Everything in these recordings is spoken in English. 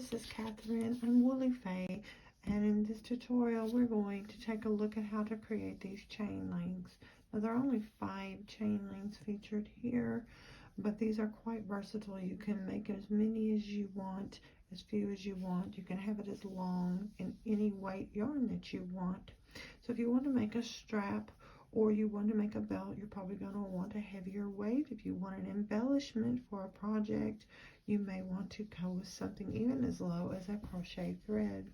this is Catherine. I'm Woolly Faye, and in this tutorial we're going to take a look at how to create these chain links. Now there are only 5 chain links featured here, but these are quite versatile. You can make as many as you want, as few as you want. You can have it as long in any weight yarn that you want. So if you want to make a strap or you want to make a belt, you're probably going to want a heavier weight. If you want an embellishment for a project, you may want to go with something even as low as a crochet thread.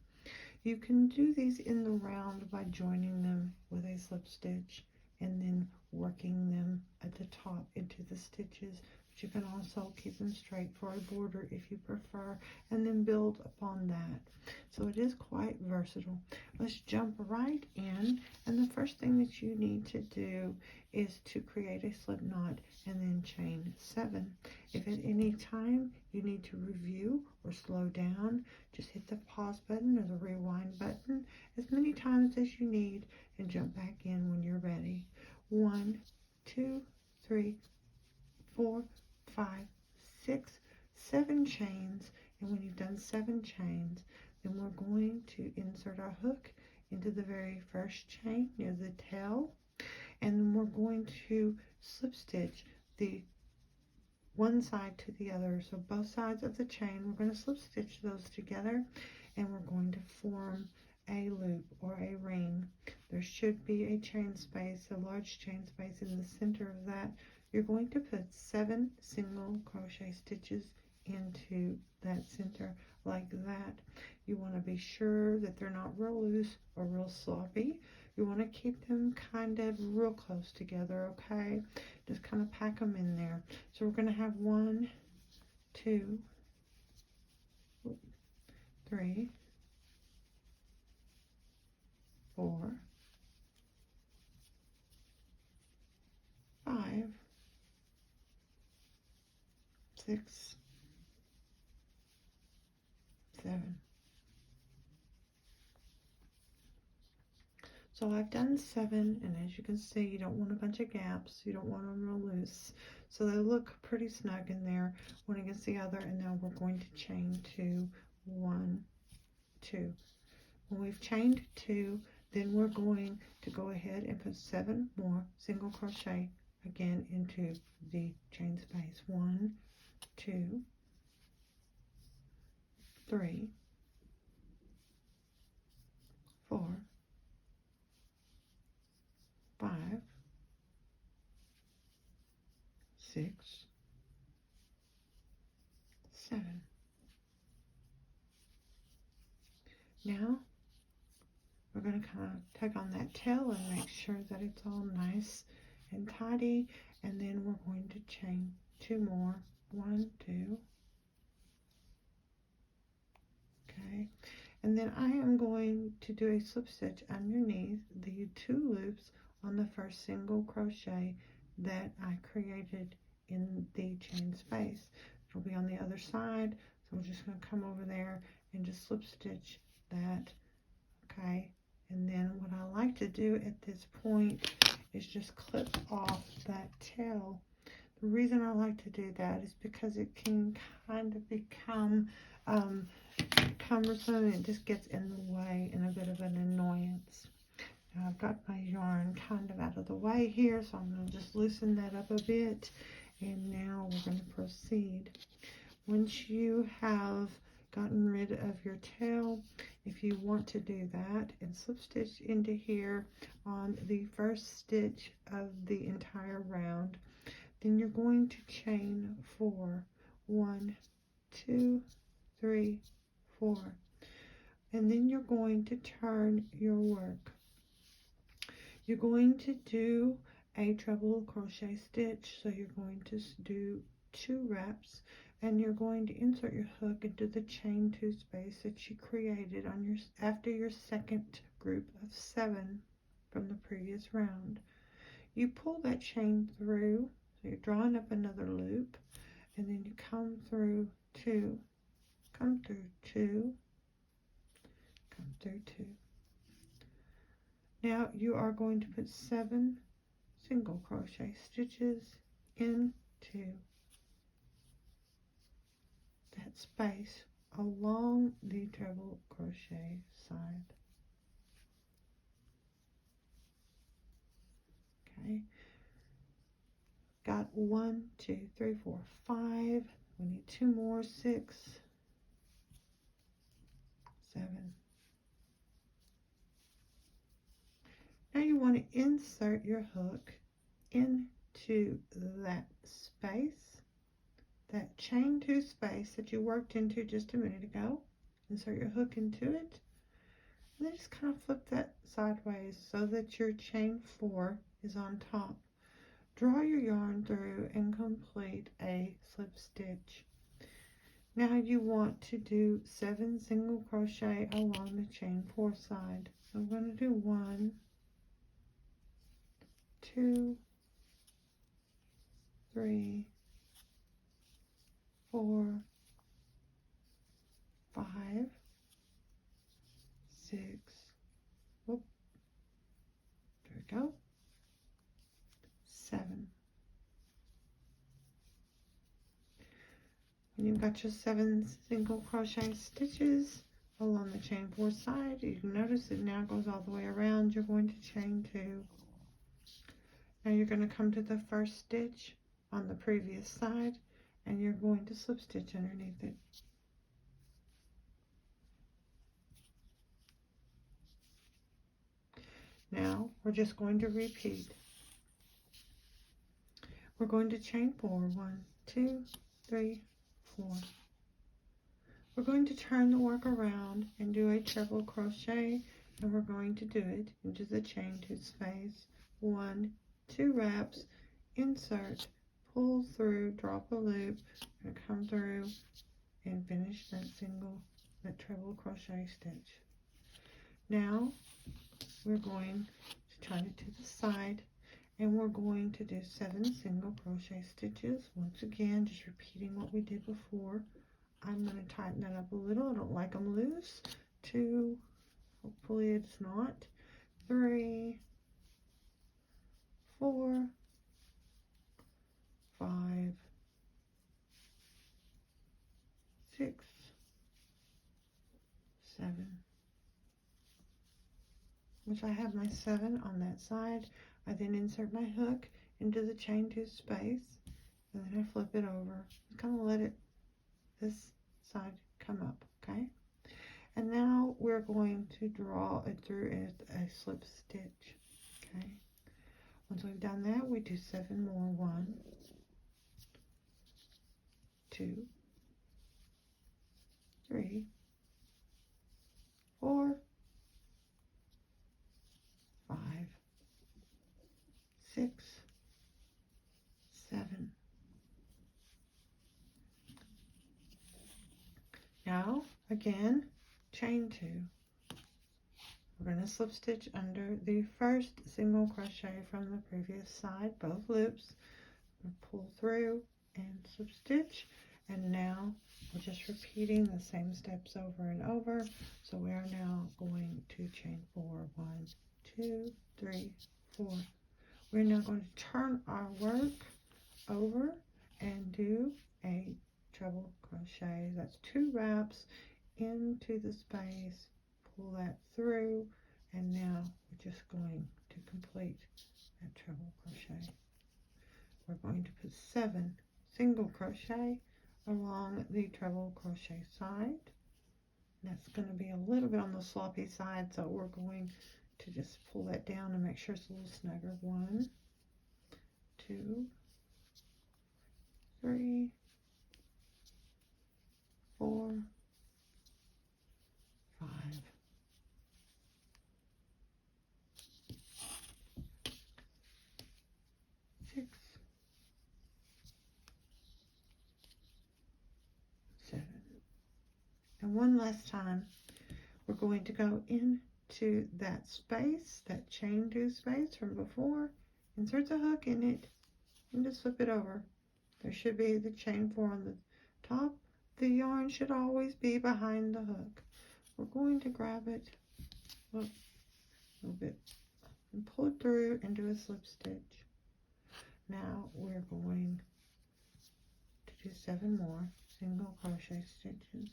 You can do these in the round by joining them with a slip stitch and then working them at the top into the stitches. But you can also keep them straight for a border if you prefer, and then build upon that. So it is quite versatile. Let's jump right in, and the first thing that you need to do is to create a slip knot and then chain 7. If at any time you need to review or slow down, just hit the pause button or the rewind button as many times as you need and jump back in when you're ready. 1, 2, 3, 4, 5, 6, 7 chains, and when you've done 7 chains, then we're going to insert our hook into the very first chain near the tail, and then we're going to slip stitch the one side to the other. So both sides of the chain, we're going to slip stitch those together, and we're going to form a loop or a ring. There should be a chain space, a large chain space in the center of that. You're going to put 7 single crochet stitches into that center like that. You want to be sure that they're not real loose or real sloppy. You want to keep them kind of real close together, okay? Just kind of pack them in there. So we're going to have 1, 2, 3, 4, 5, 6, 7. So I've done 7, and as you can see, you don't want a bunch of gaps. You don't want them real loose. So they look pretty snug in there one against the other, and now we're going to chain 2, 1, 2. When we've chained 2, then we're going to go ahead and put 7 more single crochet again into the chain space. 1, 2, 3, 4, 5, 6, 7. Now we're going to kind of tug on that tail and make sure that it's all nice and tidy, and then we're going to chain 2 more. 1, 2. Okay, and then I am going to do a slip stitch underneath the 2 loops on the first single crochet that I created in the chain space. It'll be on the other side, so we're just going to come over there and just slip stitch that. Okay, and then what I like to do at this point is just clip off that tail. The reason I like to do that is because it can kind of become cumbersome, and it just gets in the way and a bit of an annoyance. Now I've got my yarn kind of out of the way here, so I'm going to just loosen that up a bit, and now we're going to proceed. Once you have gotten rid of your tail, if you want to do that, and slip stitch into here on the first stitch of the entire round, then you're going to chain 4. 1, 2, 3, 4, and then you're going to turn your work. You're going to do a treble crochet stitch, so you're going to do 2 wraps, and you're going to insert your hook into the chain 2 space that you created on your after your second group of 7 from the previous round. You pull that chain through, so you're drawing up another loop, and then you come through 2, come through 2, come through 2. Now you are going to put 7 single crochet stitches into that space along the treble crochet side. Okay, got 1, 2, 3, 4, 5. We need 2 more, 6, 7. Now you want to insert your hook into that space, that chain 2 space that you worked into just a minute ago. Insert your hook into it, and then just kind of flip that sideways so that your chain 4 is on top. Draw your yarn through and complete a slip stitch. Now you want to do 7 single crochet along the chain 4 side. So I'm going to do 1, 2, 3, 4, 5, 6, whoop, there we go, 7. When you've got your 7 single crochet stitches along the chain 4 side, you can notice it now goes all the way around. You're going to chain 2. Now you're going to come to the first stitch on the previous side, and you're going to slip stitch underneath it. Now we're just going to repeat. We're going to chain 4, 1, 2, 3, 4. We're going to turn the work around and do a treble crochet, and we're going to do it into the chain 2 space. 1, 2 wraps, insert, pull through, drop a loop, and come through and finish that treble crochet stitch. Now we're going to turn it to the side, and we're going to do 7 single crochet stitches. Once again, just repeating what we did before. I'm going to tighten that up a little. I don't like them loose. 2, hopefully it's not. 3, 4, 5, 6, 7. Once I have my 7 on that side, I then insert my hook into the chain 2 space, and then I flip it over. Just kind of let this side come up, okay? And now we're going to draw it through as a slip stitch, okay? Once we've done that, we do 7 more. 1, 2, 3, 4, 5, 6, 7. Now, again, chain 2. We're going to slip stitch under the first single crochet from the previous side, both loops. We'll pull through and slip stitch, and now we're just repeating the same steps over and over. So we are now going to chain 4. 1, 2, 3, 4. We're now going to turn our work over and do a treble crochet. That's 2 wraps into the space, pull that through, and now we're just going to complete that treble crochet. We're going to put 7 single crochet along the treble crochet side. That's going to be a little bit on the sloppy side, so we're going to just pull that down and make sure it's a little snugger. 1, 2, 3, 4, 5, 6, 7. And one last time, we're going to go into that space, that chain 2 space from before, insert the hook in it, and just flip it over. There should be the chain 4 on the top. The yarn should always be behind the hook. We're going to grab it a little bit and pull it through and do a slip stitch. Now we're going to do 7 more single crochet stitches.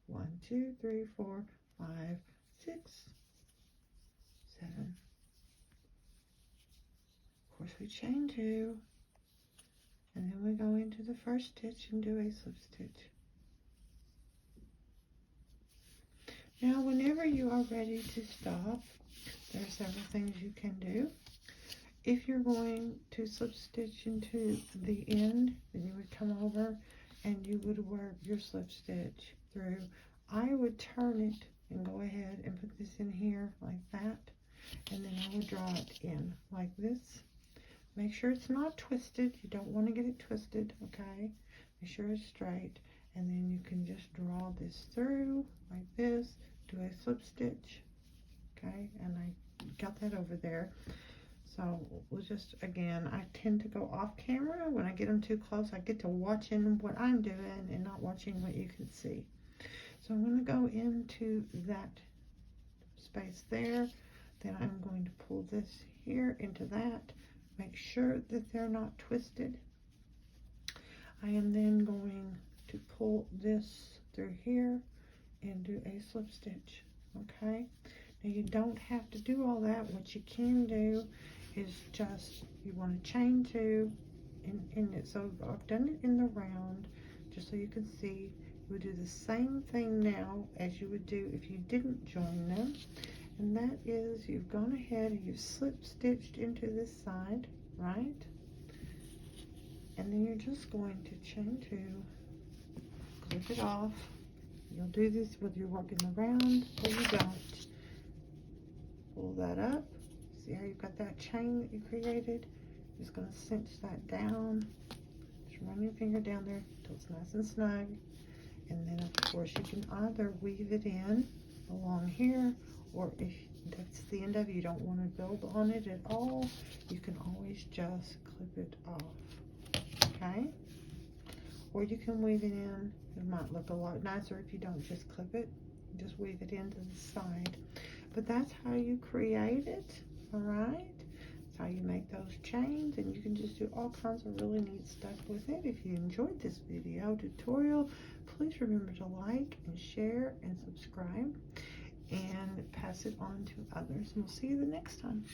1, 2, 3, 4, 5, 6, 7. Of course, we chain 2, and then we go into the first stitch and do a slip stitch. Now, whenever you are ready to stop, there are several things you can do. If you're going to slip stitch into the end, then you would come over and you would work your slip stitch through. I would turn it and go ahead and put this in here like that, and then I would draw it in like this. Make sure it's not twisted. You don't want to get it twisted, okay? Make sure it's straight, and then you can just draw this through like this, do a slip stitch, okay? And I got that over there. So we'll just, again, I tend to go off camera. When I get them too close, I get to watching what I'm doing and not watching what you can see. So I'm going to go into that space there. Then I'm going to pull this here into that. Make sure that they're not twisted. I am then going to pull this through here and do a slip stitch, okay? Now you don't have to do all that. What you can do is just, you want to chain 2 in it. So I've done it in the round, just so you can see. You would do the same thing now as you would do if you didn't join them. And that is, you've gone ahead and you've slip stitched into this side, right? And then you're just going to chain 2, clip it off. You'll do this whether you're working the round or you don't. Pull that up. See how you've got that chain that you created? Just going to cinch that down. Just run your finger down there until it's nice and snug. And then of course you can either weave it in along here, or if that's the end of it, you don't want to build on it at all, you can always just clip it off, okay? Or you can weave it in. It might look a lot nicer if you don't just clip it. Just weave it into the side. But that's how you create it, all right? That's how you make those chains, and you can just do all kinds of really neat stuff with it. If you enjoyed this video tutorial, please remember to like and share and subscribe and pass it on to others. And we'll see you the next time.